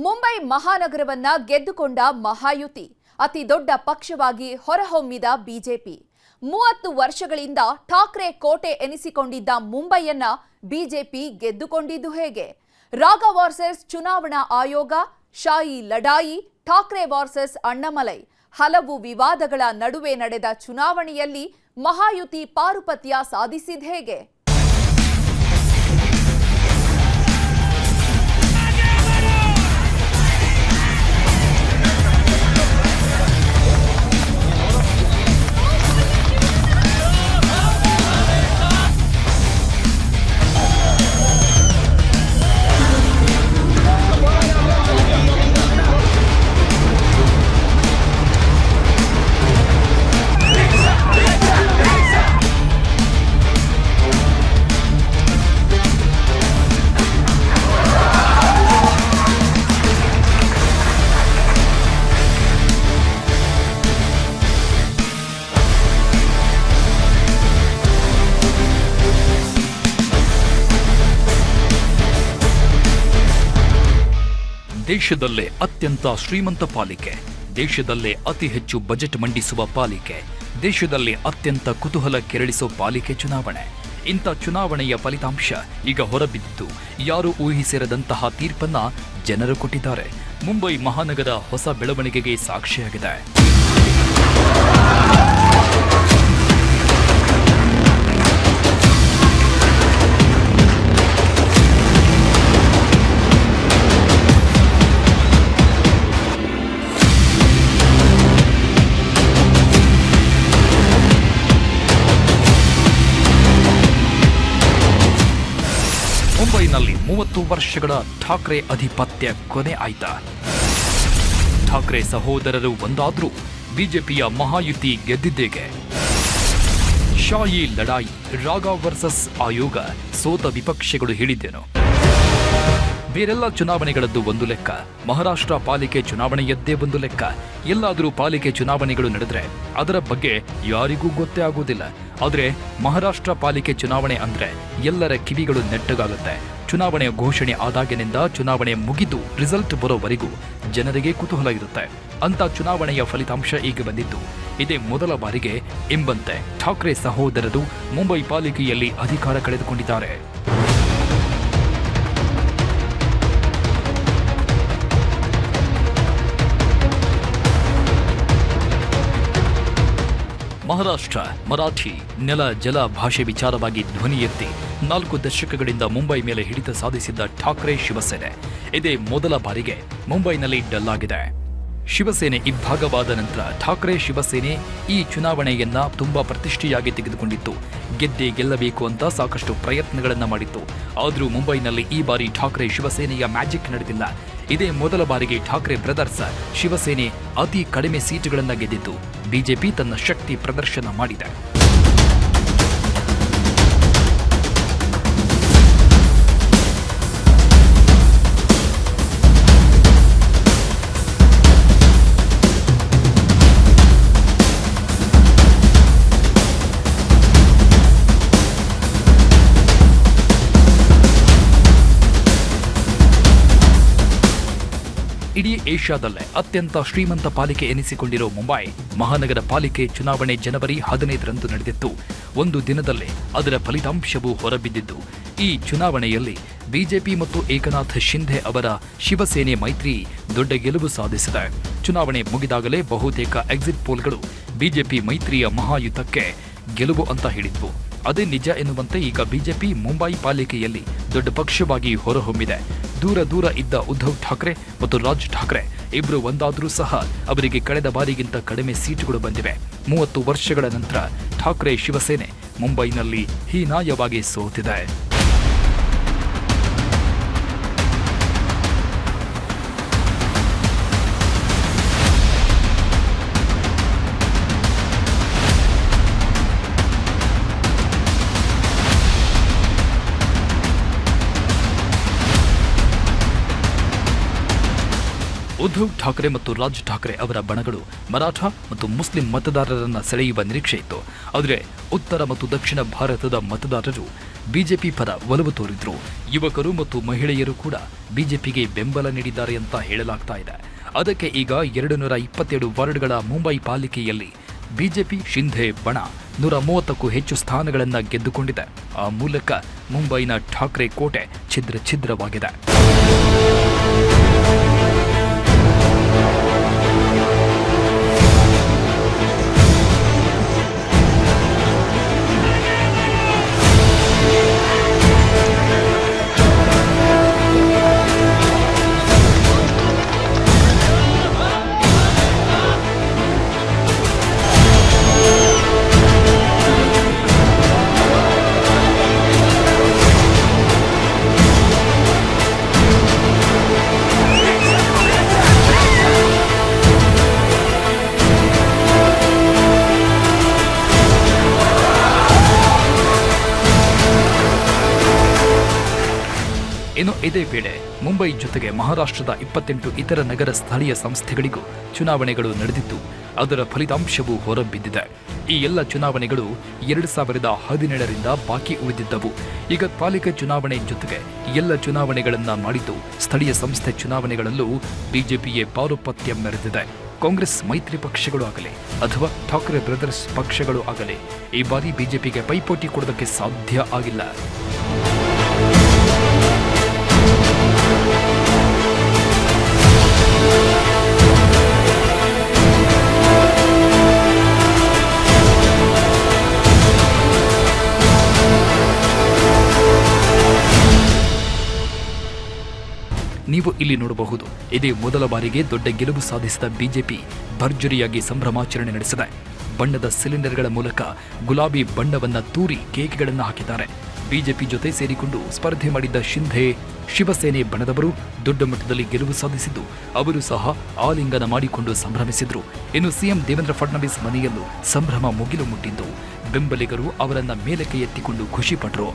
ಮುಂಬೈ ಮಹಾನಗರವನ್ನ ಗೆದ್ದುಕೊಂಡ ಮಹಾಯುತಿ ಅತಿ ದೊಡ್ಡ ಪಕ್ಷವಾಗಿ ಹೊರಹೊಮ್ಮಿದ ಬಿಜೆಪಿ 30 ವರ್ಷಗಳಿಂದ ಠಾಕ್ರೆ ಕೋಟೆ ಎನಿಸಿಕೊಂಡಿದ್ದ ಮುಂಬೈಯನ್ನ ಬಿಜೆಪಿ ಗೆದ್ದುಕೊಂಡಿದ್ದು ಹೇಗೆ? ರಾಗ ವರ್ಸಸ್ ಚುನಾವಣಾ ಆಯೋಗ, ಶಾಯಿ ಲಡಾಯಿ, ಠಾಕ್ರೆ ವರ್ಸಸ್ ಅಣ್ಣಾಮಲೈ, ಹಲವು ವಿವಾದಗಳ ನಡುವೆ ನಡೆದ ಚುನಾವಣೆಯಲ್ಲಿ ಮಹಾಯುತಿ ಪಾರುಪತ್ಯ ಸಾಧಿಸಿದ ಹೇಗೆ? ದೇಶದಲ್ಲೇ ಅತ್ಯಂತ ಶ್ರೀಮಂತ ಪಾಲಿಕೆ, ದೇಶದಲ್ಲೇ ಅತಿ ಹೆಚ್ಚು ಬಜೆಟ್ ಮಂಡಿಸುವ ಪಾಲಿಕೆ, ದೇಶದಲ್ಲೇ ಅತ್ಯಂತ ಕುತೂಹಲ ಕೆರಳಿಸೋ ಪಾಲಿಕೆ ಚುನಾವಣೆ. ಇಂಥ ಚುನಾವಣೆಯ ಫಲಿತಾಂಶ ಈಗ ಹೊರಬಿದ್ದು ಯಾರು ಊಹಿಸಿರದಂತಹ ತೀರ್ಪನ್ನ ಜನರು ಕೊಟ್ಟಿದ್ದಾರೆ. ಮುಂಬೈ ಮಹಾನಗರ ಹೊಸ ಬೆಳವಣಿಗೆಗೆ ಸಾಕ್ಷಿಯಾಗಿದೆ. ಮುಂಬೈನಲ್ಲಿ 30 ವರ್ಷಗಳ ಠಾಕ್ರೆ ಅಧಿಪತ್ಯ ಕೊನೆ ಆಯ್ತಾ? ಠಾಕ್ರೆ ಸಹೋದರರು ಒಂದಾದ್ರೂ ಬಿಜೆಪಿಯ ಮಹಾಯುತಿ ಗೆದ್ದಿದ್ದೇಗೆ? ಶಾಯಿ ಲಡಾಯಿ, ರಾಗ ವರ್ಸಸ್ ಆಯೋಗ, ಸೋತ ವಿಪಕ್ಷಗಳು ಹೇಳಿದ್ದೇನು? ಬೇರೆಲ್ಲ ಚುನಾವಣೆಗಳದ್ದು ಒಂದು ಲೆಕ್ಕ, ಮಹಾರಾಷ್ಟ್ರ ಪಾಲಿಕೆ ಚುನಾವಣೆಯದ್ದೇ ಒಂದು ಲೆಕ್ಕ. ಎಲ್ಲಾದರೂ ಪಾಲಿಕೆ ಚುನಾವಣೆಗಳು ನಡೆದ್ರೆ ಅದರ ಬಗ್ಗೆ ಯಾರಿಗೂ ಗೊತ್ತೇ ಆಗುವುದಿಲ್ಲ. ಆದರೆ ಮಹಾರಾಷ್ಟ್ರ ಪಾಲಿಕೆ ಚುನಾವಣೆ ಅಂದ್ರೆ ಎಲ್ಲರ ಕಿವಿಗಳು ನೆಟ್ಟಗಾಗುತ್ತೆ. ಚುನಾವಣೆ ಘೋಷಣೆ ಆದಾಗಿನಿಂದ ಚುನಾವಣೆ ಮುಗಿದು ರಿಸಲ್ಟ್ ಬರೋವರೆಗೂ ಜನರಿಗೆ ಕುತೂಹಲ ಇರುತ್ತೆ. ಅಂತ ಚುನಾವಣೆಯ ಫಲಿತಾಂಶ ಈಗ ಬಂದಿದ್ದು ಇದೇ ಮೊದಲ ಬಾರಿಗೆ ಎಂಬಂತೆ ಠಾಕ್ರೆ ಸಹೋದರರು ಮುಂಬೈ ಪಾಲಿಕೆಯಲ್ಲಿ ಅಧಿಕಾರ ಕಳೆದುಕೊಂಡಿದ್ದಾರೆ. ಮಹಾರಾಷ್ಟ್ರ, ಮರಾಠಿ, ನೆಲ ಜಲ ಭಾಷೆ ವಿಚಾರವಾಗಿ ಧ್ವನಿ ಎತ್ತಿ 4 ದಶಕಗಳಿಂದ ಮುಂಬೈ ಮೇಲೆ ಹಿಡಿತ ಸಾಧಿಸಿದ್ದ ಠಾಕ್ರೆ ಶಿವಸೇನೆ ಇದೇ ಮೊದಲ ಬಾರಿಗೆ ಮುಂಬೈನಲ್ಲಿ ಡಲ್ಲಾಗಿದೆ. ಶಿವಸೇನೆ ಇಬ್ಬಾಗವಾದ ನಂತರ ಠಾಕ್ರೆ ಶಿವಸೇನೆ ಈ ಚುನಾವಣೆಯನ್ನ ತುಂಬಾ ಪ್ರತಿಷ್ಠೆಯಾಗಿ ತೆಗೆದುಕೊಂಡಿತ್ತು. ಗೆದ್ದೇ ಗೆಲ್ಲಬೇಕು ಅಂತ ಸಾಕಷ್ಟು ಪ್ರಯತ್ನಗಳನ್ನ ಮಾಡಿತ್ತು. ಆದರೂ ಮುಂಬೈನಲ್ಲಿ ಈ ಬಾರಿ ಠಾಕ್ರೆ ಶಿವಸೇನೆಯ ಮ್ಯಾಜಿಕ್ ನಡೆದಿಲ್ಲ. ಇದೇ ಮೊದಲ ಬಾರಿಗೆ ಠಾಕ್ರೆ ಬ್ರದರ್ಸ್ ಶಿವಸೇನೆ ಅತಿ ಕಡಿಮೆ ಸೀಟುಗಳನ್ನು ಗೆದ್ದಿತ್ತು. ಬಿಜೆಪಿ ತನ್ನ ಶಕ್ತಿ ಪ್ರದರ್ಶನ ಮಾಡಿದೆ. ಇಡೀ ಏಷ್ಯಾದಲ್ಲೇ ಅತ್ಯಂತ ಶ್ರೀಮಂತ ಪಾಲಿಕೆ ಎನಿಸಿಕೊಂಡಿರೋ ಮುಂಬೈ ಮಹಾನಗರ ಪಾಲಿಕೆ ಚುನಾವಣೆ ಜನವರಿ 15ರಂದು ನಡೆದಿತ್ತು. ಒಂದು ದಿನದಲ್ಲೇ ಅದರ ಫಲಿತಾಂಶವೂ ಹೊರಬಿದ್ದಿದ್ದು. ಈ ಚುನಾವಣೆಯಲ್ಲಿ ಬಿಜೆಪಿ ಮತ್ತು ಏಕನಾಥ್ ಶಿಂಧೆ ಅವರ ಶಿವಸೇನೆ ಮೈತ್ರಿ ದೊಡ್ಡ ಗೆಲುವು ಸಾಧಿಸಿದೆ. ಚುನಾವಣೆ ಮುಗಿದಾಗಲೇ ಬಹುತೇಕ ಎಕ್ಸಿಟ್ ಪೋಲ್ಗಳು ಬಿಜೆಪಿ ಮೈತ್ರಿಯ ಮಹಾಯುತಕ್ಕೆ ಗೆಲುವು ಅಂತ ಹೇಳಿದ್ವು. ಅದೇ ನಿಜ ಎನ್ನುವಂತೆ ಈಗ ಬಿಜೆಪಿ ಮುಂಬೈ ಪಾಲಿಕೆಯಲ್ಲಿ ದೊಡ್ಡ ಪಕ್ಷವಾಗಿ ಹೊರಹೊಮ್ಮಿದೆ. ದೂರ ಇದ್ದ ಉದ್ಧವ್ ಠಾಕ್ರೆ ಮತ್ತು ರಾಜ್ ಠಾಕ್ರೆ ಇಬ್ರು ಒಂದಾದರೂ ಸಹ ಅವರಿಗೆ ಕಳೆದ ಬಾರಿಗಿಂತ ಕಡಿಮೆ ಸೀಟುಗಳು ಬಂದಿವೆ. 30 ವರ್ಷಗಳ ನಂತರ ಠಾಕ್ರೆ ಶಿವಸೇನೆ ಮುಂಬೈನಲ್ಲಿ ಹೀನಾಯವಾಗಿ ಸೋತಿದೆ. ಉದ್ಧವ್ ಠಾಕ್ರೆ ಮತ್ತು ರಾಜ್ ಠಾಕ್ರೆ ಅವರ ಬಣಗಳು ಮರಾಠ ಮತ್ತು ಮುಸ್ಲಿಂ ಮತದಾರರನ್ನ ಸೆಳೆಯುವ ನಿರೀಕ್ಷೆ ಇತ್ತು. ಆದರೆ ಉತ್ತರ ಮತ್ತು ದಕ್ಷಿಣ ಭಾರತದ ಮತದಾರರು ಬಿಜೆಪಿ ಪರ ಒಲವು ತೋರಿದ್ರು. ಯುವಕರು ಮತ್ತು ಮಹಿಳೆಯರು ಕೂಡ ಬಿಜೆಪಿಗೆ ಬೆಂಬಲ ನೀಡಿದ್ದಾರೆ ಅಂತ ಹೇಳಲಾಗ್ತಾ ಇದೆ. ಅದಕ್ಕೆ ಈಗ 227 ವಾರ್ಡ್ಗಳ ಮುಂಬೈ ಪಾಲಿಕೆಯಲ್ಲಿ ಬಿಜೆಪಿ ಶಿಂಧೆ ಬಣ 130ಕ್ಕೂ ಹೆಚ್ಚು ಸ್ಥಾನಗಳನ್ನು ಗೆದ್ದುಕೊಂಡಿದೆ. ಆ ಮೂಲಕ ಮುಂಬೈನ ಠಾಕ್ರೆ ಕೋಟೆ ಛಿದ್ರವಾಗಿದೆ. ಇನ್ನು ಇದೇ ವೇಳೆ ಮುಂಬೈ ಜೊತೆಗೆ ಮಹಾರಾಷ್ಟ್ರದ 28 ಇತರ ನಗರ ಸ್ಥಳೀಯ ಸಂಸ್ಥೆಗಳಿಗೂ ಚುನಾವಣೆಗಳು ನಡೆದಿದ್ದು, ಅದರ ಫಲಿತಾಂಶವೂ ಹೊರಬಿದ್ದಿದೆ. ಈ ಎಲ್ಲ ಚುನಾವಣೆಗಳು 2017ರಿಂದ ಬಾಕಿ ಉಳಿದಿದ್ದವು. ಈಗ ಪಾಲಿಕೆ ಚುನಾವಣೆ ಜೊತೆಗೆ ಎಲ್ಲ ಚುನಾವಣೆಗಳನ್ನ ಮಾಡಿದ್ದು, ಸ್ಥಳೀಯ ಸಂಸ್ಥೆ ಚುನಾವಣೆಗಳಲ್ಲೂ ಬಿಜೆಪಿಯೇ ಪಾರುಪತ್ಯ ಮೆರೆದಿದೆ. ಕಾಂಗ್ರೆಸ್ ಮೈತ್ರಿ ಪಕ್ಷಗಳು ಆಗಲಿ ಅಥವಾ ಠಾಕ್ರೆ ಬ್ರದರ್ಸ್ ಪಕ್ಷಗಳು ಆಗಲಿ ಈ ಬಾರಿ ಬಿಜೆಪಿಗೆ ಪೈಪೋಟಿ ಕೊಡೋದಕ್ಕೆ ಸಾಧ್ಯ ಆಗಿಲ್ಲ. ನೀವು ಇಲ್ಲಿ ನೋಡಬಹುದು, ಇದೇ ಮೊದಲ ಬಾರಿಗೆ ದೊಡ್ಡ ಗೆಲುವು ಸಾಧಿಸಿದ ಬಿಜೆಪಿ ಭರ್ಜರಿಯಾಗಿ ಸಂಭ್ರಮಾಚರಣೆ ನಡೆಸಿದೆ. ಬಣ್ಣದ ಸಿಲಿಂಡರ್ಗಳ ಮೂಲಕ ಗುಲಾಬಿ ಬಣ್ಣವನ್ನ ತೂರಿ ಕೇಕ್ಗಳನ್ನು ಹಾಕಿದ್ದಾರೆ. ಬಿಜೆಪಿ ಜೊತೆ ಸೇರಿಕೊಂಡು ಸ್ಪರ್ಧೆ ಮಾಡಿದ್ದ ಶಿಂಧೆ ಶಿವಸೇನೆ ಬಣದವರು ದೊಡ್ಡ ಮಟ್ಟದಲ್ಲಿ ಗೆಲುವು ಸಾಧಿಸಿದ್ದು, ಅವರು ಸಹ ಆಲಿಂಗನ ಮಾಡಿಕೊಂಡು ಸಂಭ್ರಮಿಸಿದ್ರು. ಇನ್ನು ಸಿಎಂ ದೇವೇಂದ್ರ ಫಡ್ನವೀಸ್ ಮನೆಯಲ್ಲೂ ಸಂಭ್ರಮ ಮುಗಿಲು ಮುಟ್ಟಿದ್ದು, ಬೆಂಬಲಿಗರು ಅವರನ್ನ ಮೇಲಕ್ಕೆ ಎತ್ತಿಕೊಂಡು ಖುಷಿಪಟ್ಟರು.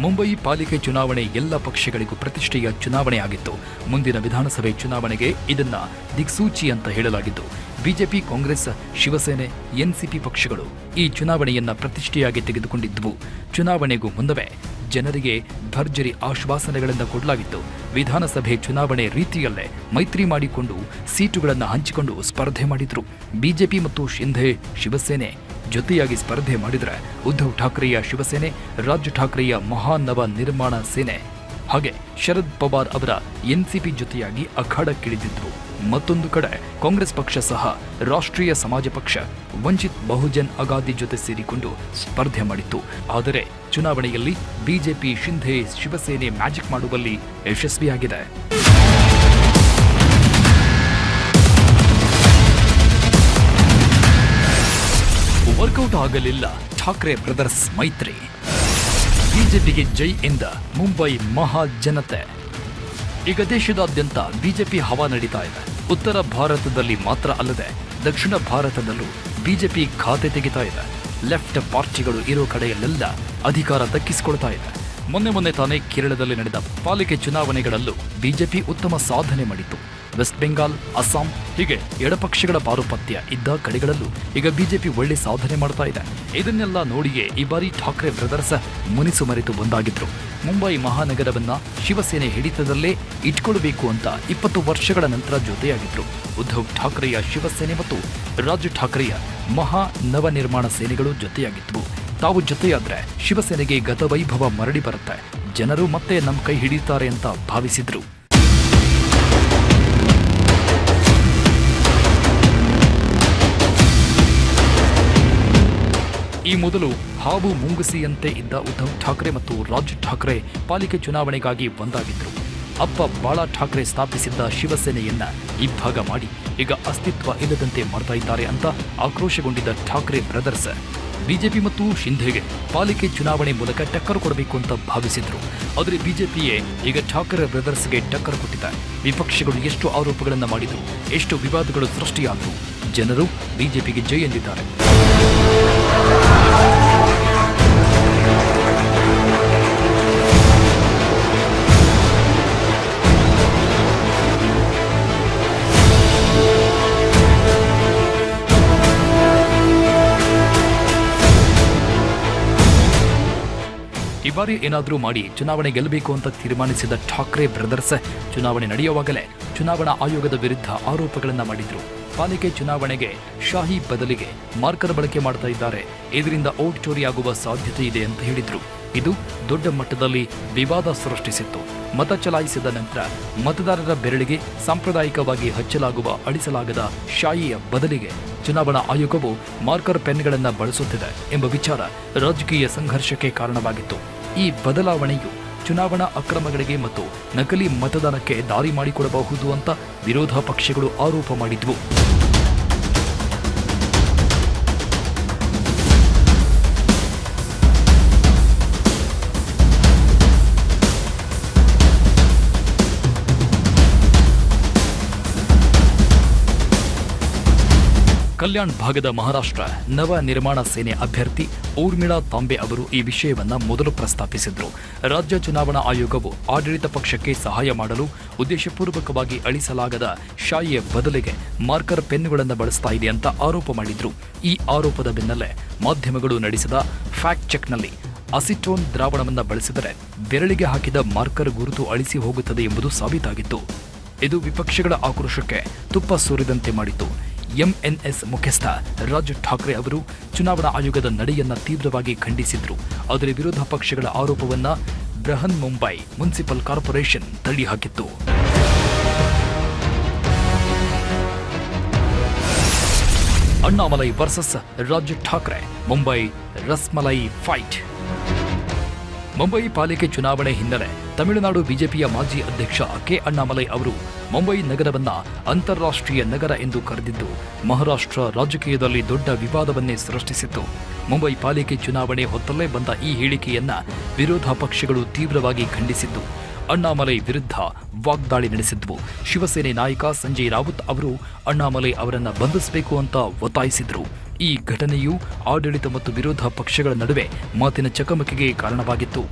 ಮುಂಬೈ ಪಾಲಿಕೆ ಚುನಾವಣೆ ಎಲ್ಲ ಪಕ್ಷಗಳಿಗೂ ಪ್ರತಿಷ್ಠೆಯ ಚುನಾವಣೆ ಆಗಿತ್ತು. ಮುಂದಿನ ವಿಧಾನಸಭೆ ಚುನಾವಣೆಗೆ ಇದನ್ನ ದಿಕ್ಸೂಚಿ ಅಂತ ಹೇಳಲಾಗಿದ್ದು, ಬಿಜೆಪಿ, ಕಾಂಗ್ರೆಸ್, ಶಿವಸೇನೆ, ಎನ್ಸಿಪಿ ಪಕ್ಷಗಳು ಈ ಚುನಾವಣೆಯನ್ನ ಪ್ರತಿಷ್ಠೆಯಾಗಿ ತೆಗೆದುಕೊಂಡಿದ್ದವು. ಚುನಾವಣೆಗೂ ಮುನ್ನವೇ ಜನರಿಗೆ ಭರ್ಜರಿ ಆಶ್ವಾಸನೆಗಳನ್ನು ಕೊಡಲಾಗಿತ್ತು. ವಿಧಾನಸಭೆ ಚುನಾವಣೆ ರೀತಿಯಲ್ಲೇ ಮೈತ್ರಿ ಮಾಡಿಕೊಂಡು ಸೀಟುಗಳನ್ನು ಹಂಚಿಕೊಂಡು ಸ್ಪರ್ಧೆ ಮಾಡಿದ್ರು. ಬಿಜೆಪಿ ಮತ್ತು ಶಿಂಧೆ ಶಿವಸೇನೆ ಜೊತೆಯಾಗಿ ಸ್ಪರ್ಧೆ ಮಾಡಿದರೆ, ಉದ್ಧವ್ ಠಾಕ್ರೆಯ ಶಿವಸೇನೆ, ರಾಜ್ ಠಾಕ್ರೆಯ ಮಹಾನವ ನಿರ್ಮಾಣ ಸೇನೆ ಹಾಗೆ ಶರದ್ ಪವಾರ್ ಅವರ ಎನ್ಸಿಪಿ ಜೊತೆಯಾಗಿ ಅಖಾಡಕ್ಕಿಳಿದಿದ್ರು. ಮತ್ತೊಂದು ಕಡೆ ಕಾಂಗ್ರೆಸ್ ಪಕ್ಷ ಸಹ ರಾಷ್ಟ್ರೀಯ ಸಮಾಜ ಪಕ್ಷ, ವಂಚಿತ್ ಬಹುಜನ್ ಅಗಾದಿ ಜೊತೆ ಸೇರಿಕೊಂಡು ಸ್ಪರ್ಧೆ ಮಾಡಿತ್ತು. ಆದರೆ ಚುನಾವಣೆಯಲ್ಲಿ ಬಿಜೆಪಿ ಶಿಂಧೆ ಶಿವಸೇನೆ ಮ್ಯಾಜಿಕ್ ಮಾಡುವಲ್ಲಿ ಯಶಸ್ವಿಯಾಗಿದೆ. ವರ್ಕೌಟ್ ಆಗಲಿಲ್ಲ ಠಾಕ್ರೆ ಬ್ರದರ್ಸ್ ಮೈತ್ರಿ. ಬಿಜೆಪಿಗೆ ಜೈ ಎಂದ ಮುಂಬೈ ಮಹಾಜನತೆ. ಈಗ ದೇಶದಾದ್ಯಂತ ಬಿಜೆಪಿ ಹವಾ ನಡೀತಾ ಇದೆ. ಉತ್ತರ ಭಾರತದಲ್ಲಿ ಮಾತ್ರ ಅಲ್ಲದೆ ದಕ್ಷಿಣ ಭಾರತದಲ್ಲೂ ಬಿಜೆಪಿ ಖಾತೆ ತೆಗಿತಾ ಇದೆ. ಲೆಫ್ಟ್ ಪಾರ್ಟಿಗಳು ಇರೋ ಕಡೆಯಲ್ಲೆಲ್ಲ ಅಧಿಕಾರ ದಕ್ಕಿಸಿಕೊಳ್ತಾ ಇದೆ. ಮೊನ್ನೆ ತಾನೇ ಕೇರಳದಲ್ಲಿ ನಡೆದ ಪಾಲಿಕೆ ಚುನಾವಣೆಗಳಲ್ಲೂ ಬಿಜೆಪಿ ಉತ್ತಮ ಸಾಧನೆ ಮಾಡಿತ್ತು. ವೆಸ್ಟ್ ಬೆಂಗಾಲ್, ಅಸ್ಸಾಂ ಹೀಗೆ ಎಡಪಕ್ಷಗಳ ಪಾರುಪತ್ಯ ಇದ್ದ ಕಡೆಗಳಲ್ಲೂ ಈಗ ಬಿಜೆಪಿ ಒಳ್ಳೆ ಸಾಧನೆ ಮಾಡ್ತಾ ಇದೆ. ಇದನ್ನೆಲ್ಲ ನೋಡಿಯೇ ಈ ಬಾರಿ ಠಾಕ್ರೆ ಬ್ರದರ್ಸ್ ಮುನಿಸು ಮರೆತು ಬಂದಾಗಿದ್ರು. ಮುಂಬೈ ಮಹಾನಗರವನ್ನ ಶಿವಸೇನೆ ಹಿಡಿತದಲ್ಲೇ ಇಟ್ಕೊಳ್ಬೇಕು ಅಂತ 20 ವರ್ಷಗಳ ನಂತರ ಜೊತೆಯಾಗಿದ್ರು. ಉದ್ಧವ್ ಠಾಕ್ರೆಯ ಶಿವಸೇನೆ ಮತ್ತು ರಾಜ್ ಠಾಕ್ರೆಯ ಮಹಾ ನವ ನಿರ್ಮಾಣ ಸೇನೆಗಳು ಜೊತೆಯಾಗಿದ್ವು. ತಾವು ಜೊತೆಯಾದ್ರೆ ಶಿವಸೇನೆಗೆ ಗತವೈಭವ ಮರಳಿ ಬರುತ್ತೆ, ಜನರು ಮತ್ತೆ ನಮ್ಮ ಕೈ ಹಿಡಿತಾರೆ ಅಂತ ಭಾವಿಸಿದ್ರು. ಈ ಮೊದಲು ಹಾವು ಮುಂಗುಸಿಯಂತೆ ಇದ್ದ ಉದ್ಧವ್ ಠಾಕ್ರೆ ಮತ್ತು ರಾಜ್ ಠಾಕ್ರೆ ಪಾಲಿಕೆ ಚುನಾವಣೆಗಾಗಿ ಒಂದಾಗಿದ್ರು. ಅಪ್ಪ ಬಾಳಾ ಠಾಕ್ರೆ ಸ್ಥಾಪಿಸಿದ್ದ ಶಿವಸೇನೆಯನ್ನ ಇಬ್ಬಾಗ ಮಾಡಿ ಈಗ ಅಸ್ತಿತ್ವ ಇಲ್ಲದಂತೆ ಮಾಡ್ತಾ ಇದ್ದಾರೆ ಅಂತ ಆಕ್ರೋಶಗೊಂಡಿದ್ದ ಠಾಕ್ರೆ ಬ್ರದರ್ಸ್ ಬಿಜೆಪಿ ಮತ್ತು ಶಿಂಧೆಗೆ ಪಾಲಿಕೆ ಚುನಾವಣೆ ಮೂಲಕ ಟಕ್ಕರ್ ಕೊಡಬೇಕು ಅಂತ ಭಾವಿಸಿದ್ರು. ಆದರೆ ಬಿಜೆಪಿಯೇ ಈಗ ಠಾಕರೆ ಬ್ರದರ್ಸ್ಗೆ ಟಕ್ಕರ್ ಕೊಟ್ಟಿದೆ. ವಿಪಕ್ಷಗಳು ಎಷ್ಟು ಆರೋಪಗಳನ್ನು ಮಾಡಿದ್ರು, ಎಷ್ಟು ವಿವಾದಗಳು ಸೃಷ್ಟಿಯಾದವು. ಜನರು ಬಿಜೆಪಿಗೆ ಜೈ ಎಂದಿದ್ದಾರೆ. ಈ ಬಾರಿ ಏನಾದರೂ ಮಾಡಿ ಚುನಾವಣೆ ಗೆಲ್ಲಬೇಕು ಅಂತ ತೀರ್ಮಾನಿಸಿದ ಠಾಕ್ರೆ ಬ್ರದರ್ಸ್ ಚುನಾವಣೆ ನಡೆಯುವಾಗಲೇ ಚುನಾವಣಾ ಆಯೋಗದ ವಿರುದ್ಧ ಆರೋಪಗಳನ್ನು ಮಾಡಿದ್ರು. ಪಾಲಿಕೆ ಚುನಾವಣೆಗೆ ಶಾಹಿ ಬದಲಿಗೆ ಮಾರ್ಕರ್ ಬಳಕೆ ಮಾಡ್ತಾ ಇದ್ದಾರೆ, ಇದರಿಂದ ವೋಟ್ ಚೋರಿಯಾಗುವ ಸಾಧ್ಯತೆ ಇದೆ ಅಂತ ಹೇಳಿದ್ರು. ಇದು ದೊಡ್ಡ ಮಟ್ಟದಲ್ಲಿ ವಿವಾದ ಸೃಷ್ಟಿಸಿತ್ತು. ಮತ ಚಲಾಯಿಸಿದ ನಂತರ ಮತದಾರರ ಬೆರಳಿಗೆ ಸಾಂಪ್ರದಾಯಿಕವಾಗಿ ಹಚ್ಚಲಾಗುವ ಅಳಿಸಲಾಗದ ಶಾಯಿಯ ಬದಲಿಗೆ ಚುನಾವಣಾ ಆಯೋಗವು ಮಾರ್ಕರ್ ಪೆನ್ಗಳನ್ನು ಬಳಸುತ್ತಿದೆ ಎಂಬ ವಿಚಾರ ರಾಜಕೀಯ ಸಂಘರ್ಷಕ್ಕೆ ಕಾರಣವಾಗಿತ್ತು. ಈ ಬದಲಾವಣೆಯು ಚುನಾವಣಾ ಅಕ್ರಮಗಳಿಗೆ ಮತ್ತು ನಕಲಿ ಮತದಾನಕ್ಕೆ ದಾರಿ ಮಾಡಿಕೊಡಬಹುದು ಅಂತ ವಿರೋಧ ಪಕ್ಷಗಳು ಆರೋಪ ಮಾಡಿದ್ವು. ಕಲ್ಯಾಣ್ ಭಾಗದ ಮಹಾರಾಷ್ಟ್ರ ನವ ನಿರ್ಮಾಣ ಸೇನೆ ಅಭ್ಯರ್ಥಿ ಊರ್ಮಿಳಾ ತಾಂಬೆ ಅವರು ಈ ವಿಷಯವನ್ನ ಮೊದಲು ಪ್ರಸ್ತಾಪಿಸಿದ್ರು. ರಾಜ್ಯ ಚುನಾವಣಾ ಆಯೋಗವು ಆಡಳಿತ ಪಕ್ಷಕ್ಕೆ ಸಹಾಯ ಮಾಡಲು ಉದ್ದೇಶಪೂರ್ವಕವಾಗಿ ಅಳಿಸಲಾಗದ ಶಾಯಿಯ ಬದಲಿಗೆ ಮಾರ್ಕರ್ ಪೆನ್ನುಗಳನ್ನು ಬಳಸ್ತಾ ಇದೆ ಅಂತ ಆರೋಪ ಮಾಡಿದ್ರು. ಈ ಆರೋಪದ ಬೆನ್ನಲ್ಲೇ ಮಾಧ್ಯಮಗಳು ನಡೆಸಿದ ಫ್ಯಾಕ್ಟ್ ಚೆಕ್ನಲ್ಲಿ ಅಸಿಟೋನ್ ದ್ರಾವಣವನ್ನು ಬಳಸಿದರೆ ಬೆರಳಿಗೆ ಹಾಕಿದ ಮಾರ್ಕರ್ ಗುರುತು ಅಳಿಸಿ ಹೋಗುತ್ತದೆ ಎಂಬುದು ಸಾಬೀತಾಗಿತ್ತು. ಇದು ವಿಪಕ್ಷಗಳ ಆಕ್ರೋಶಕ್ಕೆ ತುಪ್ಪ ಸುರಿದಂತೆ ಮಾಡಿತು. ಎಂಎನ್ಎಸ್ ಮುಖ್ಯಸ್ಥ ರಾಜ್ ಠಾಕ್ರೆ ಅವರು ಚುನಾವಣಾ ಆಯೋಗದ ನಡೆಯನ್ನ ತೀವ್ರವಾಗಿ ಖಂಡಿಸಿದ್ರು. ಆದರೆ ವಿರೋಧ ಪಕ್ಷಗಳ ಆರೋಪವನ್ನ ಬೃಹನ್ ಮುಂಬೈ ಮುನ್ಸಿಪಲ್ ಕಾರ್ಪೊರೇಷನ್ ತಳ್ಳಿಹಾಕಿತ್ತು. Annamalai versus Raj Thackeray Mumbai rasmalai fight. ಮುಂಬೈ ಪಾಲಿಕೆ ಚುನಾವಣೆ ಹಿನ್ನೆಲೆ ತಮಿಳುನಾಡು ಬಿಜೆಪಿಯ ಮಾಜಿ ಅಧ್ಯಕ್ಷ ಕೆ ಅಣ್ಣಾಮಲೈ ಅವರು ಮುಂಬೈ ನಗರವನ್ನ ಅಂತಾರಾಷ್ಟ್ರೀಯ ನಗರ ಎಂದು ಕರೆದಿದ್ದು ಮಹಾರಾಷ್ಟ್ರ ರಾಜಕೀಯದಲ್ಲಿ ದೊಡ್ಡ ವಿವಾದವನ್ನೇ ಸೃಷ್ಟಿಸಿತ್ತು. ಮುಂಬೈ ಪಾಲಿಕೆ ಚುನಾವಣೆ ಹೊತ್ತಲ್ಲೇ ಬಂದ ಈ ಹೇಳಿಕೆಯನ್ನ ವಿರೋಧ ಪಕ್ಷಗಳು ತೀವ್ರವಾಗಿ ಖಂಡಿಸಿದ್ದು ಅಣ್ಣಾಮಲೈ ವಿರುದ್ಧ ವಾಗ್ದಾಳಿ ನಡೆಸಿದ್ವು. ಶಿವಸೇನೆ ನಾಯಕ ಸಂಜಯ್ ರಾವುತ್ ಅವರು ಅಣ್ಣಾಮಲೈ ಅವರನ್ನ ಬಂಧಿಸಬೇಕು ಅಂತ ಒತ್ತಾಯಿಸಿದ್ರು. ಈ ಘಟನೆಯು ಆಡಳಿತ ಮತ್ತು ವಿರೋಧ ಪಕ್ಷಗಳ ನಡುವೆ ಮಾತಿನ ಚಕಮಕಿಗೆ ಕಾರಣವಾಗಿತ್ತು.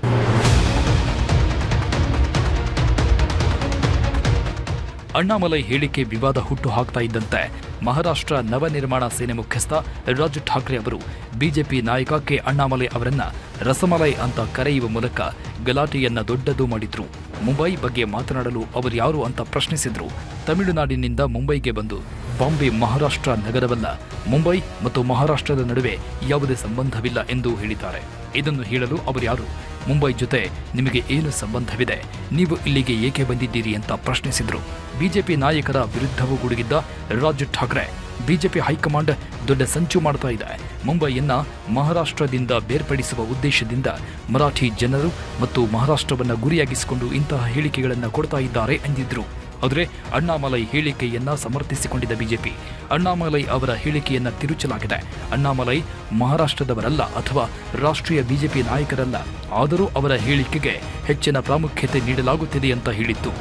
ಅಣ್ಣಾಮಲೈ ಹೇಳಿಕೆ ವಿವಾದ ಹುಟ್ಟು ಹಾಕ್ತಾ ಇದ್ದಂತೆ ಮಹಾರಾಷ್ಟ್ರ ನವ ನಿರ್ಮಾಣ ಸೇನೆ ಮುಖ್ಯಸ್ಥ ರಾಜ್ ಠಾಕ್ರೆ ಅವರು ಬಿಜೆಪಿ ನಾಯಕ ಕೆ ಅಣ್ಣಾಮಲೈ ಅವರನ್ನ ರಸಮಲೈ ಅಂತ ಕರೆಯುವ ಮೂಲಕ ಗಲಾಟೆಯನ್ನ ದೊಡ್ಡದು ಮಾಡಿದ್ರು. ಮುಂಬೈ ಬಗ್ಗೆ ಮಾತನಾಡಲು ಅವರು ಯಾರು ಅಂತ ಪ್ರಶ್ನಿಸಿದ್ರು. ತಮಿಳುನಾಡಿನಿಂದ ಮುಂಬೈಗೆ ಬಂದು ಬಾಂಬೆ ಮಹಾರಾಷ್ಟ್ರ ನಗರವಲ್ಲ, ಮುಂಬೈ ಮತ್ತು ಮಹಾರಾಷ್ಟ್ರದ ನಡುವೆ ಯಾವುದೇ ಸಂಬಂಧವಿಲ್ಲ ಎಂದು ಹೇಳಿದ್ದಾರೆ. ಇದನ್ನು ಹೇಳಲು ಅವರು ಯಾರು? ಮುಂಬೈ ಜೊತೆ ನಿಮಗೆ ಏನು ಸಂಬಂಧವಿದೆ? ನೀವು ಇಲ್ಲಿಗೆ ಏಕೆ ಬಂದಿದ್ದೀರಿ ಅಂತ ಪ್ರಶ್ನಿಸಿದ್ರು. ಬಿಜೆಪಿ ನಾಯಕರ ವಿರುದ್ಧವೂ ಗುಡುಗಿದ್ದ ರಾಜ್ ಠಾಕ್ರೆ ಬಿಜೆಪಿ ಹೈಕಮಾಂಡ್ ದೊಡ್ಡ ಸಂಚು ಮಾಡ್ತಾ ಇದೆ. ಮುಂಬೈಯನ್ನ ಮಹಾರಾಷ್ಟ್ರದಿಂದ ಬೇರ್ಪಡಿಸುವ ಉದ್ದೇಶದಿಂದ ಮರಾಠಿ ಜನರು ಮತ್ತು ಮಹಾರಾಷ್ಟ್ರವನ್ನ ಗುರಿಯಾಗಿಸಿಕೊಂಡು ಇಂತಹ ಹೇಳಿಕೆಗಳನ್ನು ಕೊಡ್ತಾ ಇದ್ದಾರೆ ಎಂದಿದ್ರು. ಆದರೆ ಅಣ್ಣಾಮಲೈ ಹೇಳಿಕೆಯನ್ನ ಸಮರ್ಥಿಸಿಕೊಂಡಿದ್ದ ಬಿಜೆಪಿ ಅಣ್ಣಾಮಲೈ ಅವರ ಹೇಳಿಕೆಯನ್ನ ತಿರುಚಲಾಗಿದೆ. ಅಣ್ಣಾಮಲೈ ಮಹಾರಾಷ್ಟ್ರದವರಲ್ಲ ಅಥವಾ ರಾಷ್ಟ್ರೀಯ ಬಿಜೆಪಿ ನಾಯಕರಲ್ಲ, ಆದರೂ ಅವರ ಹೇಳಿಕೆಗೆ ಹೆಚ್ಚಿನ ಪ್ರಾಮುಖ್ಯತೆ ನೀಡಲಾಗುತ್ತಿದೆ ಅಂತ ಹೇಳಿತ್ತು.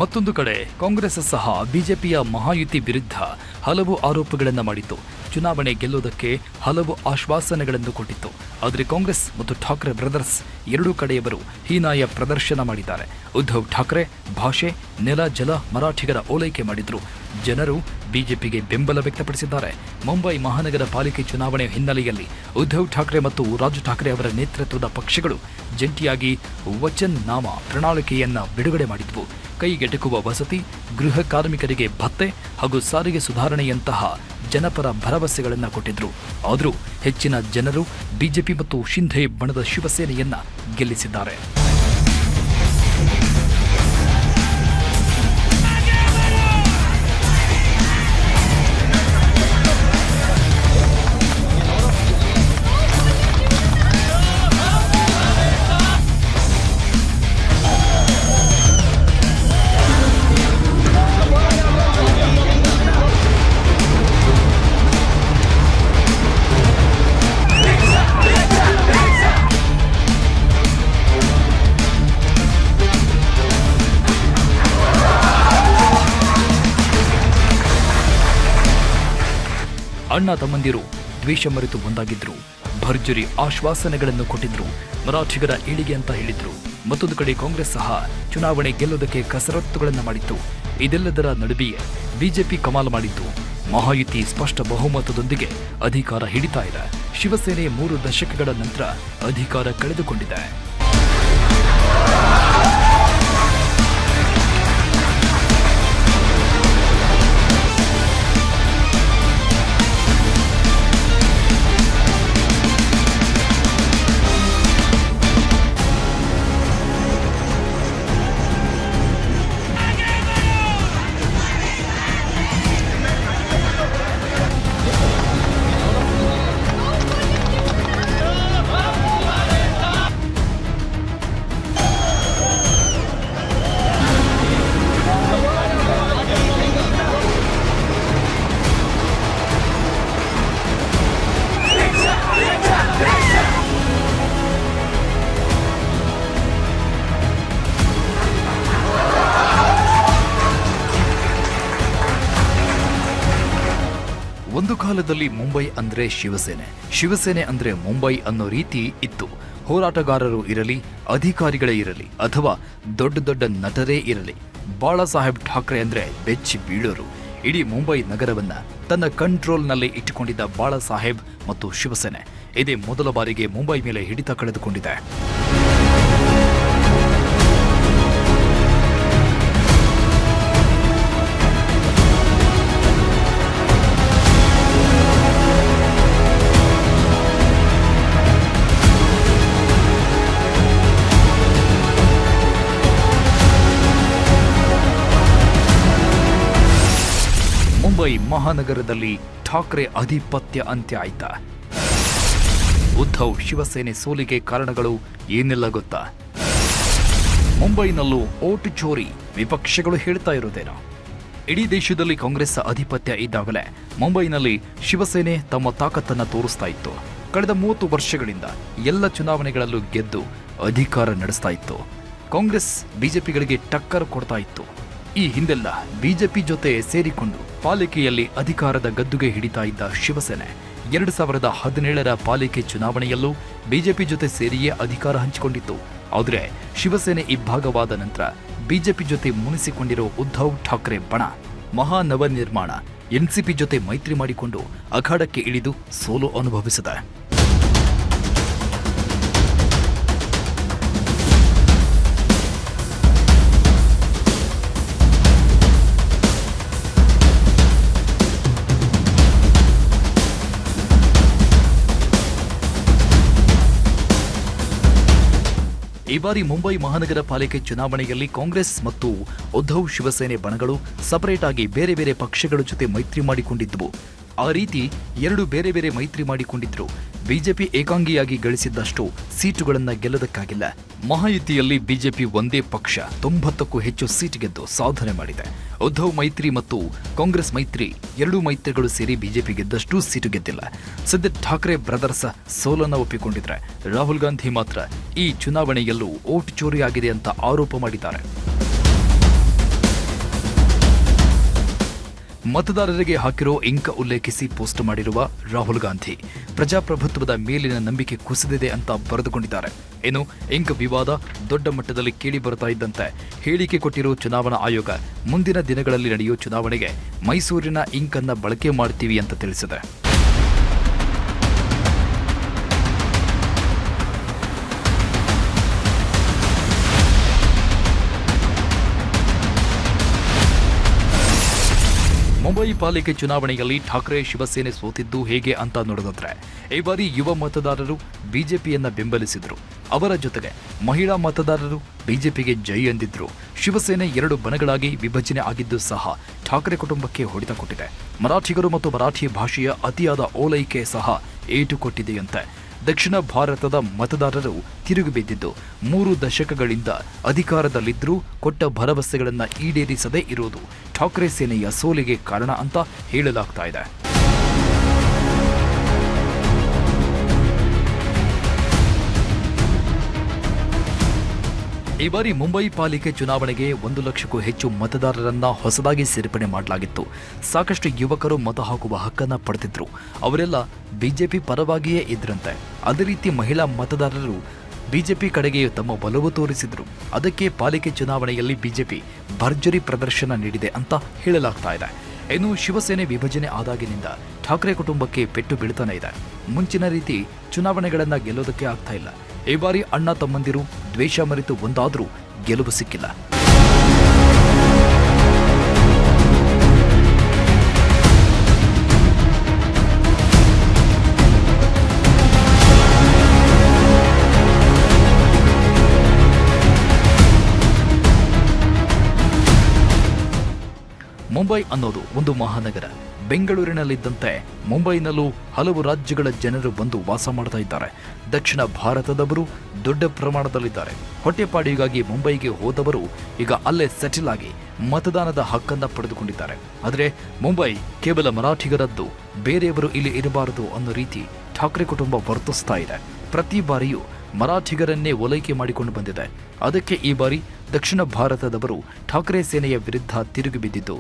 ಮತ್ತೊಂದು ಕಡೆ ಕಾಂಗ್ರೆಸ್ ಸಹ ಬಿಜೆಪಿಯ ಮಹಾಯುತಿ ವಿರುದ್ಧ ಹಲವು ಆರೋಪಗಳನ್ನು ಮಾಡಿತ್ತು. ಚುನಾವಣೆ ಗೆಲ್ಲುವುದಕ್ಕೆ ಹಲವು ಆಶ್ವಾಸನೆಗಳನ್ನು ಕೊಟ್ಟಿತ್ತು. ಆದರೆ ಕಾಂಗ್ರೆಸ್ ಮತ್ತು ಠಾಕ್ರೆ ಬ್ರದರ್ಸ್ ಎರಡೂ ಕಡೆಯವರು ಹೀನಾಯ ಪ್ರದರ್ಶನ ಮಾಡಿದ್ದಾರೆ. ಉದ್ಧವ್ ಠಾಕ್ರೆ ಭಾಷೆ, ನೆಲ, ಜಲ, ಮರಾಠಿಗರ ಓಲೈಕೆ ಮಾಡಿದ್ರು. ಜನರು ಬಿಜೆಪಿಗೆ ಬೆಂಬಲ ವ್ಯಕ್ತಪಡಿಸಿದ್ದಾರೆ. ಮುಂಬೈ ಮಹಾನಗರ ಪಾಲಿಕೆ ಚುನಾವಣೆ ಹಿನ್ನೆಲೆಯಲ್ಲಿ ಉದ್ಧವ್ ಠಾಕ್ರೆ ಮತ್ತು ರಾಜ್ ಠಾಕ್ರೆ ಅವರ ನೇತೃತ್ವದ ಪಕ್ಷಗಳು ಜಂಟಿಯಾಗಿ ವಚನ್ ನಾಮ ಪ್ರಣಾಳಿಕೆಯನ್ನ ಬಿಡುಗಡೆ ಮಾಡಿದ್ವು. ಕೈಗೆಟುಕುವ ವಸತಿ, ಗೃಹ ಕಾರ್ಮಿಕರಿಗೆ ಭತ್ಯೆ ಹಾಗೂ ಸಾರಿಗೆ ಸುಧಾರಣೆಯಂತಹ ಜನಪರ ಭರವಸೆಗಳನ್ನು ಕೊಟ್ಟಿದ್ರು. ಆದರೂ ಹೆಚ್ಚಿನ ಜನರು ಬಿಜೆಪಿ ಮತ್ತು ಶಿಂಧೆ ಬಣದ ಶಿವಸೇನೆಯನ್ನ ಗೆಲ್ಲಿಸಿದ್ದಾರೆ. ಅಣ್ಣ ತಮ್ಮಂದಿರು ದ್ವೇಷ ಮರೆತು ಒಂದಾಗಿದ್ರು. ಭರ್ಜರಿ ಆಶ್ವಾಸನೆಗಳನ್ನು ಕೊಟ್ಟಿದ್ರು. ಮರಾಠಿಗರ ಏಳಿಗೆ ಅಂತ ಹೇಳಿದ್ರು. ಮತ್ತೊಂದು ಕಡೆ ಕಾಂಗ್ರೆಸ್ ಸಹ ಚುನಾವಣೆ ಗೆಲ್ಲೋದಕ್ಕೆ ಕಸರತ್ತುಗಳನ್ನು ಮಾಡಿತ್ತು. ಇದೆಲ್ಲದರ ನಡುವೆಯೇ ಬಿಜೆಪಿ ಕಮಾಲ್ ಮಾಡಿತ್ತು. ಮಹಾಯುತಿ ಸ್ಪಷ್ಟ ಬಹುಮತದೊಂದಿಗೆ ಅಧಿಕಾರ ಹಿಡಿತಾ ಇದೆ. ಶಿವಸೇನೆ 3 ದಶಕಗಳ ನಂತರ ಅಧಿಕಾರ ಕಳೆದುಕೊಂಡಿದೆ. ಒಂದು ಕಾಲದಲ್ಲಿ ಮುಂಬೈ ಅಂದ್ರೆ ಶಿವಸೇನೆ, ಶಿವಸೇನೆ ಅಂದ್ರೆ ಮುಂಬೈ ಅನ್ನೋ ರೀತಿ ಇತ್ತು. ಹೋರಾಟಗಾರರು ಇರಲಿ, ಅಧಿಕಾರಿಗಳೇ ಇರಲಿ, ಅಥವಾ ದೊಡ್ಡ ದೊಡ್ಡ ನಟರೇ ಇರಲಿ, ಬಾಳಾ ಸಾಹೇಬ್ ಠಾಕ್ರೆ ಅಂದ್ರೆ ಬೆಚ್ಚಿ ಬೀಳೋರು. ಇಡೀ ಮುಂಬೈ ನಗರವನ್ನ ತನ್ನ ಕಂಟ್ರೋಲ್ನಲ್ಲಿ ಇಟ್ಟುಕೊಂಡಿದ್ದ ಬಾಳಾ ಸಾಹೇಬ್ ಮತ್ತು ಶಿವಸೇನೆ ಇದೇ ಮೊದಲ ಬಾರಿಗೆ ಮುಂಬೈ ಮೇಲೆ ಹಿಡಿತ ಕಳೆದುಕೊಂಡಿದೆ. ಮುಂಬೈ ಮಹಾನಗರದಲ್ಲಿ ಠಾಕ್ರೆ ಅಧಿಪತ್ಯ ಅಂತ್ಯ ಆಯ್ತಾ? ಉದ್ಧವ್ ಶಿವಸೇನೆ ಸೋಲಿಗೆ ಕಾರಣಗಳು ಏನೆಲ್ಲ ಗೊತ್ತಾ? ಮುಂಬೈನಲ್ಲೂ ಓಟು ಚೋರಿ ವಿಪಕ್ಷಗಳು ಹೇಳ್ತಾ ಇರೋದೇನೋ? ಇಡೀ ದೇಶದಲ್ಲಿ ಕಾಂಗ್ರೆಸ್ ಅಧಿಪತ್ಯ ಇದ್ದಾಗಲೇ ಮುಂಬೈನಲ್ಲಿ ಶಿವಸೇನೆ ತಮ್ಮ ತಾಕತ್ತನ್ನ ತೋರಿಸ್ತಾ ಇತ್ತು. ಕಳೆದ 30 ವರ್ಷಗಳಿಂದ ಎಲ್ಲ ಚುನಾವಣೆಗಳಲ್ಲೂ ಗೆದ್ದು ಅಧಿಕಾರ ನಡೆಸ್ತಾ ಇತ್ತು. ಕಾಂಗ್ರೆಸ್ ಬಿಜೆಪಿಗಳಿಗೆ ಟಕ್ಕರ್ ಕೊಡ್ತಾ ಇತ್ತು. ಈ ಹಿಂದೆಲ್ಲ ಬಿಜೆಪಿ ಜೊತೆ ಸೇರಿಕೊಂಡು ಪಾಲಿಕೆಯಲ್ಲಿ ಅಧಿಕಾರದ ಗದ್ದುಗೆ ಹಿಡಿತಾ ಇದ್ದ ಶಿವಸೇನೆ 2017ರ ಪಾಲಿಕೆ ಚುನಾವಣೆಯಲ್ಲೂ ಬಿಜೆಪಿ ಜೊತೆ ಸೇರಿಯೇ ಅಧಿಕಾರ ಹಂಚಿಕೊಂಡಿತ್ತು. ಆದರೆ ಶಿವಸೇನೆ ಇಬ್ಬಾಗವಾದ ನಂತರ ಬಿಜೆಪಿ ಜೊತೆ ಮುನಿಸಿಕೊಂಡಿರೋ ಉದ್ಧವ್ ಠಾಕ್ರೆ ಬಣ ಮಹಾನವನಿರ್ಮಾಣ ಎನ್ಸಿಪಿ ಜೊತೆ ಮೈತ್ರಿ ಮಾಡಿಕೊಂಡು ಅಖಾಡಕ್ಕೆ ಇಳಿದು ಸೋಲು ಅನುಭವಿಸಿದೆ. ಈ ಬಾರಿ ಮುಂಬೈ ಮಹಾನಗರ ಪಾಲಿಕೆ ಚುನಾವಣೆಯಲ್ಲಿ ಕಾಂಗ್ರೆಸ್ ಮತ್ತು ಉದ್ಧವ್ ಶಿವಸೇನೆ ಬಣಗಳು ಸಪರೇಟ್ ಆಗಿ ಬೇರೆ ಬೇರೆ ಪಕ್ಷಗಳ ಜೊತೆ ಮೈತ್ರಿ ಮಾಡಿಕೊಂಡಿದ್ದವು. ಆ ರೀತಿ 2 ಬೇರೆ ಬೇರೆ ಮೈತ್ರಿ ಮಾಡಿಕೊಂಡಿದ್ರು. ಬಿಜೆಪಿ ಏಕಾಂಗಿಯಾಗಿ ಗಳಿಸಿದ್ದಷ್ಟು ಸೀಟುಗಳನ್ನು ಗೆಲ್ಲೋದಕ್ಕಾಗಿಲ್ಲ. ಮಹಾಯುತಿಯಲ್ಲಿ ಬಿಜೆಪಿ ಒಂದೇ ಪಕ್ಷ 90ಕ್ಕೂ ಹೆಚ್ಚು ಸೀಟ್ ಗೆದ್ದು ಸಾಧನೆ ಮಾಡಿದೆ. ಉದ್ಧವ್ ಮೈತ್ರಿ ಮತ್ತು ಕಾಂಗ್ರೆಸ್ ಮೈತ್ರಿ 2 ಮೈತ್ರಿಗಳು ಸೇರಿ ಬಿಜೆಪಿ ಗೆದ್ದಷ್ಟು ಸೀಟು ಗೆದ್ದಿಲ್ಲ. ಸದ್ಯ ಠಾಕ್ರೆ ಬ್ರದರ್ಸ್ ಸೋಲನ್ನು ಒಪ್ಪಿಕೊಂಡಿದ್ರೆ, ರಾಹುಲ್ ಗಾಂಧಿ ಮಾತ್ರ ಈ ಚುನಾವಣೆಯಲ್ಲೂ ಓಟ್ ಚೋರಿಯಾಗಿದೆ ಅಂತ ಆರೋಪ ಮಾಡಿದ್ದಾರೆ. ಮತದಾರರಿಗೆ ಹಾಕಿರೋ ಇಂಕ ಉಲ್ಲೇಖಿಸಿ ಪೋಸ್ಟ್ ಮಾಡಿರುವ ರಾಹುಲ್ ಗಾಂಧಿ ಪ್ರಜಾಪ್ರಭುತ್ವದ ಮೇಲಿನ ನಂಬಿಕೆ ಕುಸಿದಿದೆ ಅಂತ ಬರೆದುಕೊಂಡಿದ್ದಾರೆ. ಇನ್ನು ಇಂಕ್ ವಿವಾದ ದೊಡ್ಡ ಮಟ್ಟದಲ್ಲಿ ಕೇಳಿ ಬರ್ತಾ ಇದ್ದಂತೆ ಹೇಳಿಕೆ ಕೊಟ್ಟಿರೋ ಚುನಾವಣಾ ಆಯೋಗ ಮುಂದಿನ ದಿನಗಳಲ್ಲಿ ನಡೆಯೋ ಚುನಾವಣೆಗೆ ಮೈಸೂರಿನ ಇಂಕ್ ಅನ್ನ ಬಳಕೆ ಮಾಡ್ತೀವಿ ಅಂತ ತಿಳಿಸಿದೆ. ಮುಂಬೈ ಪಾಲಿಕೆ ಚುನಾವಣೆಯಲ್ಲಿ ಠಾಕ್ರೆ ಶಿವಸೇನೆ ಸೋತಿದ್ದು ಹೇಗೆ ಅಂತ ನೋಡಿದ್ರೆ, ಈ ಬಾರಿ ಯುವ ಮತದಾರರು ಬಿಜೆಪಿಯನ್ನ ಬೆಂಬಲಿಸಿದ್ರು. ಅವರ ಜೊತೆಗೆ ಮಹಿಳಾ ಮತದಾರರು ಬಿಜೆಪಿಗೆ ಜೈ ಎಂದಿದ್ರು. ಶಿವಸೇನೆ 2 ಬಣಗಳಾಗಿ ವಿಭಜನೆ ಆಗಿದ್ದು ಸಹ ಠಾಕ್ರೆ ಕುಟುಂಬಕ್ಕೆ ಹೊಡೆತ ಕೊಟ್ಟಿದೆ. ಮರಾಠಿಗರು ಮತ್ತು ಮರಾಠಿ ಭಾಷೆಯ ಅತಿಯಾದ ಓಲೈಕೆ ಸಹ ಏಟು ಕೊಟ್ಟಿದೆಯಂತೆ. ದಕ್ಷಿಣ ಭಾರತದ ಮತದಾರರು ತಿರುಗಿ ಬಿದ್ದಿದ್ದು 3 ದಶಕಗಳಿಂದ ಅಧಿಕಾರದಲ್ಲಿದ್ದರೂ ಕೊಟ್ಟ ಭರವಸೆಗಳನ್ನು ಈಡೇರಿಸದೇ ಇರುವುದು ಠಾಕ್ರೆ ಸೇನೆಯ ಸೋಲಿಗೆ ಕಾರಣ ಅಂತ ಹೇಳಲಾಗ್ತಾ ಇದೆ. ಈ ಬಾರಿ ಮುಂಬೈ ಪಾಲಿಕೆ ಚುನಾವಣೆಗೆ 1 ಲಕ್ಷಕ್ಕೂ ಹೆಚ್ಚು ಮತದಾರರನ್ನ ಹೊಸದಾಗಿ ಸೇರ್ಪಡೆ ಮಾಡಲಾಗಿತ್ತು. ಸಾಕಷ್ಟು ಯುವಕರು ಮತ ಹಾಕುವ ಹಕ್ಕನ್ನ ಪಡೆದಿದ್ರು. ಅವರೆಲ್ಲ ಬಿಜೆಪಿ ಪರವಾಗಿಯೇ ಇದ್ರಂತೆ. ಅದೇ ರೀತಿ ಮಹಿಳಾ ಮತದಾರರು ಬಿಜೆಪಿ ಕಡೆಗೆ ತಮ್ಮ ಒಲವು ತೋರಿಸಿದ್ರು. ಅದಕ್ಕೆ ಪಾಲಿಕೆ ಚುನಾವಣೆಯಲ್ಲಿ ಬಿಜೆಪಿ ಭರ್ಜರಿ ಪ್ರದರ್ಶನ ನೀಡಿದೆ ಅಂತ ಹೇಳಲಾಗ್ತಾ ಇದೆ. ಇನ್ನು ಶಿವಸೇನೆ ವಿಭಜನೆ ಆದಾಗಿನಿಂದ ಠಾಕ್ರೆ ಕುಟುಂಬಕ್ಕೆ ಪೆಟ್ಟು ಬೀಳ್ತಾನೆ ಇದೆ. ಮುಂಚಿನ ರೀತಿ ಚುನಾವಣೆಗಳನ್ನ ಗೆಲ್ಲೋದಕ್ಕೆ ಆಗ್ತಾ ಇಲ್ಲ. ಈ ಬಾರಿ ಅಣ್ಣ ತಮ್ಮಂದಿರು ದ್ವೇಷ ಮರೆತು ಒಂದಾದ್ರೂ ಗೆಲುವು ಸಿಕ್ಕಿಲ್ಲ. ಮುಂಬೈ ಅನ್ನೋದು ಒಂದು ಮಹಾನಗರ. ಬೆಂಗಳೂರಿನಲ್ಲಿದ್ದಂತೆ ಮುಂಬೈನಲ್ಲೂ ಹಲವು ರಾಜ್ಯಗಳ ಜನರು ಬಂದು ವಾಸ ಮಾಡ್ತಾ ಇದ್ದಾರೆ. ದಕ್ಷಿಣ ಭಾರತದವರು ದೊಡ್ಡ ಪ್ರಮಾಣದಲ್ಲಿದ್ದಾರೆ. ಹೊಟ್ಟೆಪಾಡಿಗಾಗಿ ಮುಂಬೈಗೆ ಹೋದವರು ಈಗ ಅಲ್ಲೇ ಸೆಟಲ್ ಆಗಿ ಮತದಾನದ ಹಕ್ಕನ್ನ ಪಡೆದುಕೊಂಡಿದ್ದಾರೆ. ಆದರೆ ಮುಂಬೈ ಕೇವಲ ಮರಾಠಿಗರದ್ದು, ಬೇರೆಯವರು ಇಲ್ಲಿ ಇರಬಾರದು ಅನ್ನೋ ರೀತಿ ಠಾಕ್ರೆ ಕುಟುಂಬ ವರ್ತಿಸ್ತಾ ಇದೆ. ಪ್ರತಿ ಬಾರಿಯೂ ಮರಾಠಿಗರನ್ನೇ ಓಲೈಕೆ ಮಾಡಿಕೊಂಡು ಬಂದಿದೆ. ಅದಕ್ಕೆ ಈ ಬಾರಿ ದಕ್ಷಿಣ ಭಾರತದವರು ಠಾಕ್ರೆ ಸೇನೆಯ ವಿರುದ್ಧ ತಿರುಗಿ ಬಿದ್ದಿದ್ದು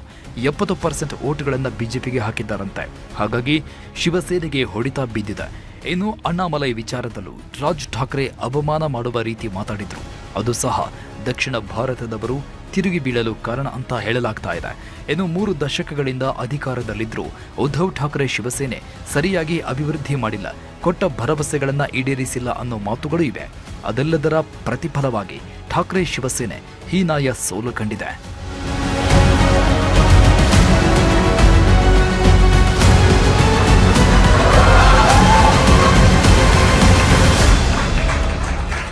70% ಓಟುಗಳನ್ನು ಬಿಜೆಪಿಗೆ ಹಾಕಿದ್ದಾರಂತೆ. ಹಾಗಾಗಿ ಶಿವಸೇನೆಗೆ ಹೊಡಿತ ಬಿದ್ದಿದೆ. ಇನ್ನು ಅಣ್ಣಾಮಲೈ ವಿಚಾರದಲ್ಲೂ ರಾಜ್ ಠಾಕ್ರೆ ಅವಮಾನ ಮಾಡುವ ರೀತಿ ಮಾತಾಡಿದ್ರು. ಅದು ಸಹ ದಕ್ಷಿಣ ಭಾರತದವರು ತಿರುಗಿ ಬೀಳಲು ಕಾರಣ ಅಂತ ಹೇಳಲಾಗ್ತಾ ಇದೆ. ಇನ್ನು 3 ದಶಕಗಳಿಂದ ಅಧಿಕಾರದಲ್ಲಿದ್ದರೂ ಉದ್ಧವ್ ಠಾಕ್ರೆ ಶಿವಸೇನೆ ಸರಿಯಾಗಿ ಅಭಿವೃದ್ಧಿ ಮಾಡಿಲ್ಲ, ಕೊಟ್ಟ ಭರವಸೆಗಳನ್ನ ಈಡೇರಿಸಿಲ್ಲ ಅನ್ನೋ ಮಾತುಗಳು ಇವೆ. ಅದೆಲ್ಲದರ ಪ್ರತಿಫಲವಾಗಿ ಠಾಕ್ರೆ ಶಿವಸೇನೆ ಹೀನಾಯ ಸೋಲು ಕಂಡಿದೆ.